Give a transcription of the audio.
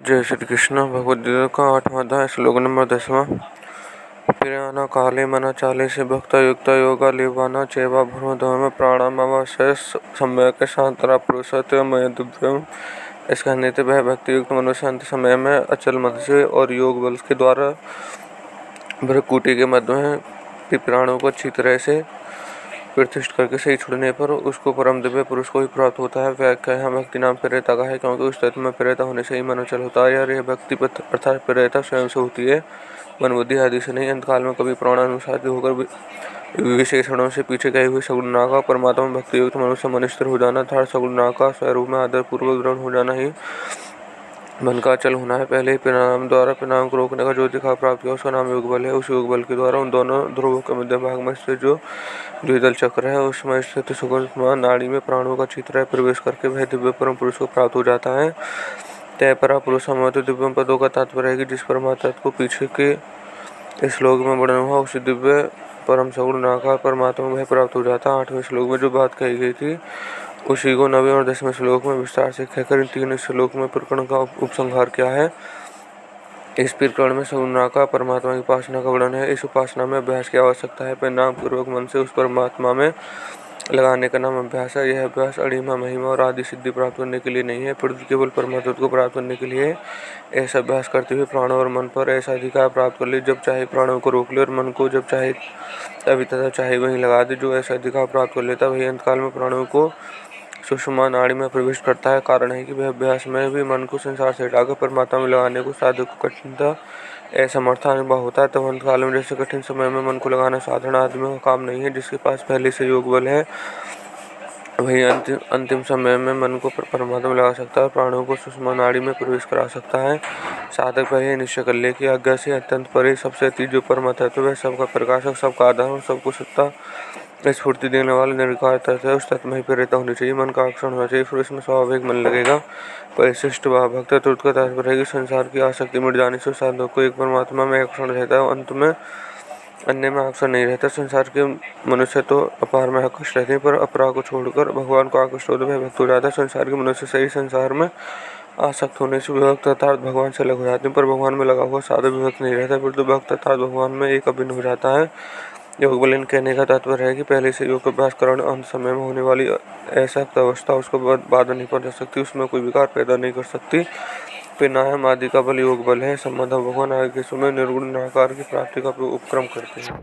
जय श्री कृष्ण। भगवद्गीता का 8वां अध्याय श्लोक नंबर 10वां। प्रियाना काले मना चाले से भक्ता युक्ता योगा लेवाना चेवा भ्रम धर्म प्राणामावशय सम्यक शांतरा पुरुषत्व मय दिव्यम। इसका कहने वह भक्ति युक्त मनुष्य अंत समय में अचल मन से और योग बल के द्वारा भ्रकुटी के मध्य में प्राणों को अच्छी तरह से प्रतिष्ठित करके सही छुड़ने पर उसको परम दिव्य पुरुष को ही प्राप्त होता है। व्याख्या यहाँ भक्ति नाम प्रेरता का है, क्योंकि उस तत्व में प्रेरता होने से ही मन अचल होता है। और यह भक्ति अर्थात प्रेरता स्वयं से होती है, मन बुद्धि आदि से नहीं। अंतकाल में कभी प्राणानुसार होकर विशेषणों से पीछे गए हुए सगुण नाम का परमात्मा भक्ति युक्त मनुष्य मन स्थिर हो जाना अर्थात सगुण नाम का स्वरूप में आदर पूर्वक ग्रहण हो जाना ही मन का अचल होना है। पहले ही परिणाम द्वारा परिणाम को रोकने का जो दिखा प्राप्त किया उसका नाम योग बल है। उस योग बल के द्वारा उन दोनों ध्रुवों के मध्य भाग में स्थित जो द्विदल चक्र है उसमें स्थित सुगम नाड़ी में प्राणों का अच्छी तरह प्रवेश करके वह दिव्य परम पुरुष को प्राप्त हो जाता है। तय परा पुरुष समवत दिव्य पदों का तात्पर्य है कि जिस परमात्मा को पीछे के श्लोक में वर्णन हुआ उसी दिव्य परम सगुण नाकार परमात्मा वह प्राप्त हो जाता है। 8वें श्लोक में जो बात कही गई थी उसी को 9वें और 10वें श्लोक में विस्तार से कहकर इन 3 श्लोक में प्रकरण का उपसंहार किया है। इस प्रकरण में सगुण का परमात्मा की उपासना का वर्णन है। इस उपासना में अभ्यास की आवश्यकता है। परिणाम पूर्वक मन से उस परमात्मा में लगाने का नाम अभ्यास है। यह अभ्यास अणिमा महिमा और आदि सिद्धि प्राप्त करने के लिए नहीं है, परंतु केवल परमात्मा को प्राप्त करने के लिए। ऐसा अभ्यास करते हुए प्राणों और मन पर ऐसा अधिकार प्राप्त कर ले जब चाहे प्राणों को रोक ले और मन को जब चाहे अभी तथा चाहे वहीं लगा दे। जो ऐसा अधिकार प्राप्त कर लेता वही अंतकाल में प्राणों को सुषमा नाड़ी में प्रवेश करता है। कारण है कि वह अभ्यास में भी मन को संसार से हटाकर परमात्मा में लगाने को साधक को कठिनता असमर्था अनुभव होता है। तब अंतकाल में जैसे कठिन समय में मन को लगाना साधारण आदमी का काम नहीं है, जिसके पास पहले से योग बल है वही अंतिम समय में मन को परमात्मा में लगा सकता है और प्राणों को सुषमा नाड़ी में प्रवेश करा सकता है। साधक पहले निश्चय कर ले कि आज्ञा से अत्यंत परे सबसे अति जो परमात्मा है वह सबका प्रकाशक, सबका आधार और सबको सत्ता स्फूर्ति देने वाला निर्विकार तत्व है। उस तत्व में ही प्रेरित होनी चाहिए, मन का आकर्षण होना चाहिए, फिर इसमें स्वाभाविक मन लगेगा। परिशिष्ट व भक्त तुर्त का तात्पर्य है कि संसार की आसक्ति मिट जाने से साधक को एक परमात्मा में आकर्षण रहता है, अंत में अन्य में आकर्षण नहीं रहता। संसार के मनुष्य तो अपार में आकर्षित रहते हैं, पर अपरा को छोड़कर भगवान को आकर्षित होते वह भक्त हो जाता है। संसार के मनुष्य सही संसार में आसक्त होने से विभक्त अर्थात भगवान से अलग हो जाते हैं, पर भगवान में लगा हुआ साधक विभक्त नहीं रहता, फिर तो भक्त अर्थात भगवान में एक अभिन्न हो जाता है। योग बल कहने का तात्पर्य है कि पहले से योग अभ्यास कराने अंत समय में होने वाली ऐसा अवस्था उसको बाधा नहीं पहुंचा सकती, उसमें कोई विकार पैदा नहीं कर सकती। प्राणायाम आदि का बल योग बल है। संबंध भगवान आगे के समय निर्गुण निराकार की प्राप्ति का उपक्रम करते हैं।